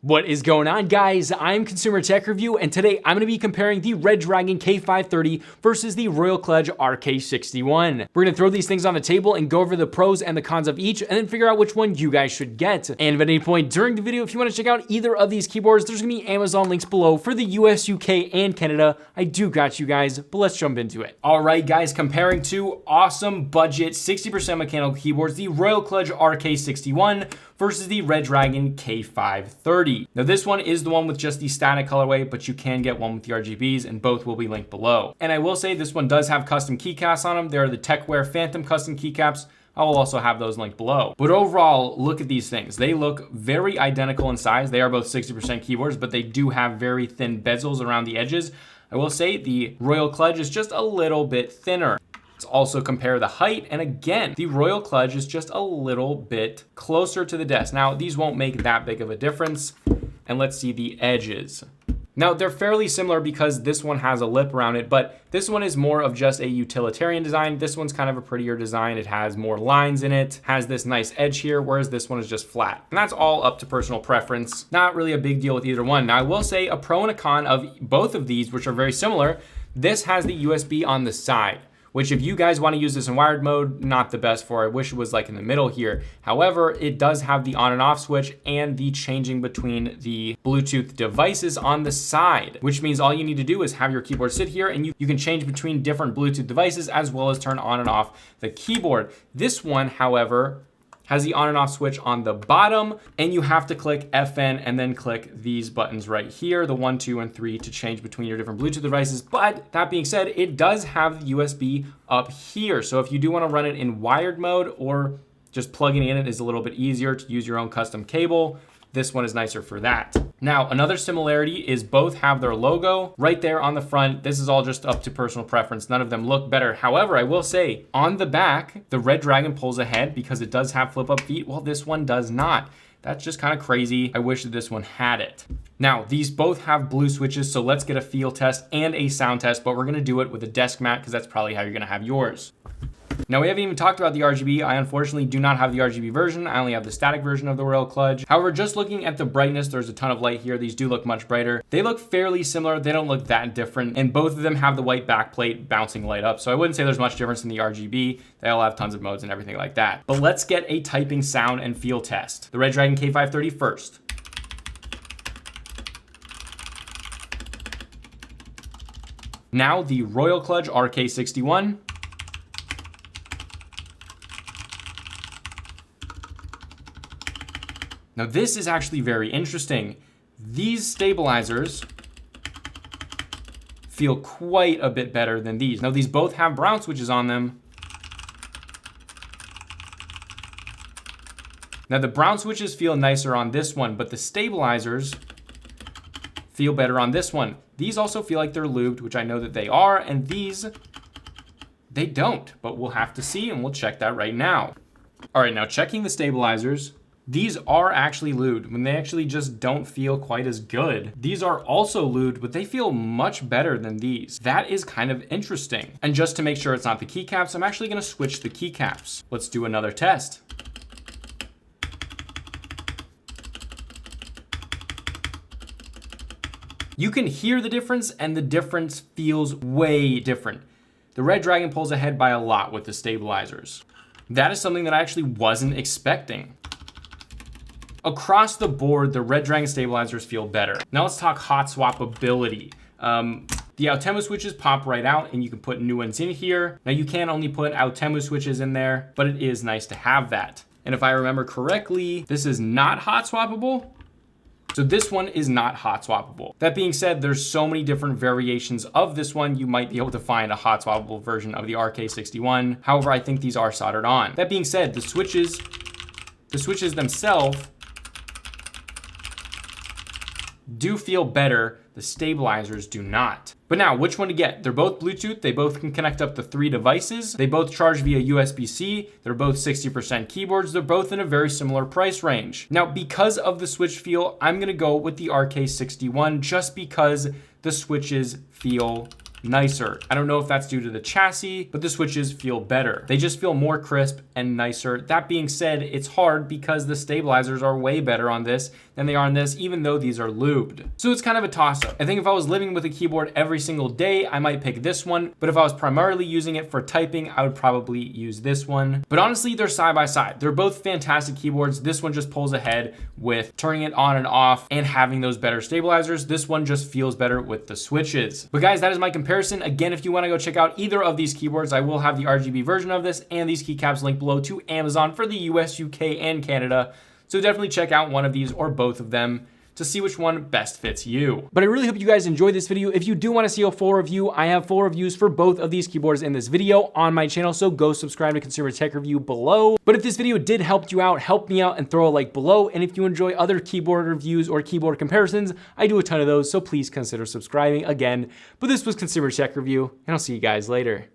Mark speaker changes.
Speaker 1: What is going on, guys? I'm Consumer Tech Review, and today I'm going to be comparing the Red Dragon K530 versus the Royal Kludge RK61. We're going to throw these things on the table and go over the pros and the cons of each, and then figure out which one you guys should get. And if at any point during the video, if you want to check out either of these keyboards, there's going to be Amazon links below for the US, UK, and Canada. I do got you guys, but let's jump into it. All right, guys, comparing two awesome budget 60% mechanical keyboards, the Royal Kludge RK61 versus the Red Dragon K530. Now this one is the one with just the static colorway, but you can get one with the RGBs, and both will be linked below. And I will say this one does have custom keycaps on them. They are the TechWear Phantom custom keycaps. I will also have those linked below. But overall, look at these things. They look very identical in size. They are both 60% keyboards, but they do have very thin bezels around the edges. I will say the Royal Kludge is just a little bit thinner. Let's also compare the height, and again, the Royal Kludge is just a little bit closer to the desk. Now, these won't make that big of a difference, and let's see the edges. Now, they're fairly similar because this one has a lip around it, but this one is more of just a utilitarian design. This one's kind of a prettier design. It has more lines in it, has this nice edge here, whereas this one is just flat. And that's all up to personal preference. Not really a big deal with either one. Now, I will say a pro and a con of both of these, which are very similar. This has the USB on the side, which if you guys want to use this in wired mode, not the best for. I wish it was like in the middle here. However, it does have the on and off switch and the changing between the Bluetooth devices on the side, which means all you need to do is have your keyboard sit here and you can change between different Bluetooth devices as well as turn on and off the keyboard. This one, however, has the on and off switch on the bottom, and you have to click FN and then click these buttons right here, the 1, 2, and 3 to change between your different Bluetooth devices. But that being said, it does have the USB up here. So if you do want to run it in wired mode or just plugging in it is a little bit easier to use your own custom cable, this one is nicer for that. Now, another similarity is both have their logo right there on the front. This is all just up to personal preference. None of them look better. However, I will say on the back, the Red Dragon pulls ahead because it does have flip up feet, while this one does not. That's just kind of crazy. I wish that this one had it. Now, these both have blue switches, so let's get a feel test and a sound test, but we're gonna do it with a desk mat because that's probably how you're gonna have yours. Now, we haven't even talked about the RGB. I unfortunately do not have the RGB version. I only have the static version of the Royal Kludge. However, just looking at the brightness, there's a ton of light here. These do look much brighter. They look fairly similar. They don't look that different. And both of them have the white backplate bouncing light up. So I wouldn't say there's much difference in the RGB. They all have tons of modes and everything like that. But let's get a typing sound and feel test. The Red Dragon K530 first. Now the Royal Kludge RK61. Now this is actually very interesting. These stabilizers feel quite a bit better than these. Now these both have brown switches on them. Now the brown switches feel nicer on this one, but the stabilizers feel better on this one. These also feel like they're lubed, which I know that they are, and these, they don't, but we'll have to see and we'll check that right now. All right, now checking the stabilizers. These are actually lubed when they actually just don't feel quite as good. These are also lubed, but they feel much better than these. That is kind of interesting. And just to make sure it's not the keycaps, I'm actually gonna switch the keycaps. Let's do another test. You can hear the difference, and the difference feels way different. The Red Dragon pulls ahead by a lot with the stabilizers. That is something that I actually wasn't expecting. Across the board, the Red Dragon stabilizers feel better. Now let's talk hot swappability. The Altemu switches pop right out and you can put new ones in here. Now you can only put Altemu switches in there, but it is nice to have that. And if I remember correctly, this is not hot swappable. So this one is not hot swappable. That being said, there's so many different variations of this one, you might be able to find a hot swappable version of the RK61. However, I think these are soldered on. That being said, the switches themselves do feel better. The stabilizers do not. But now, which one to get? They're both Bluetooth. They both can connect up to 3 devices. They both charge via USB-C. They're both 60% keyboards. They're both in a very similar price range. Now, because of the switch feel, I'm gonna go with the RK61 just because the switches feel nicer. I don't know if that's due to the chassis, but the switches feel better. They just feel more crisp and nicer. That being said, it's hard because the stabilizers are way better on this than they are on this, even though these are lubed. So it's kind of a toss-up. I think if I was living with a keyboard every single day, I might pick this one, but if I was primarily using it for typing, I would probably use this one. But honestly, they're side by side. They're both fantastic keyboards. This one just pulls ahead with turning it on and off and having those better stabilizers. This one just feels better with the switches. But guys, that is my comparison. Again, if you want to go check out either of these keyboards, I will have the RGB version of this and these keycaps linked below to Amazon for the US, UK, and Canada. So definitely check out one of these or both of them to see which one best fits you. But I really hope you guys enjoyed this video. If you do want to see a full review, I have full reviews for both of these keyboards in this video on my channel, so go subscribe to Consumer Tech Review below. But if this video did help you out, help me out and throw a like below. And if you enjoy other keyboard reviews or keyboard comparisons, I do a ton of those, so please consider subscribing again. But this was Consumer Tech Review, and I'll see you guys later.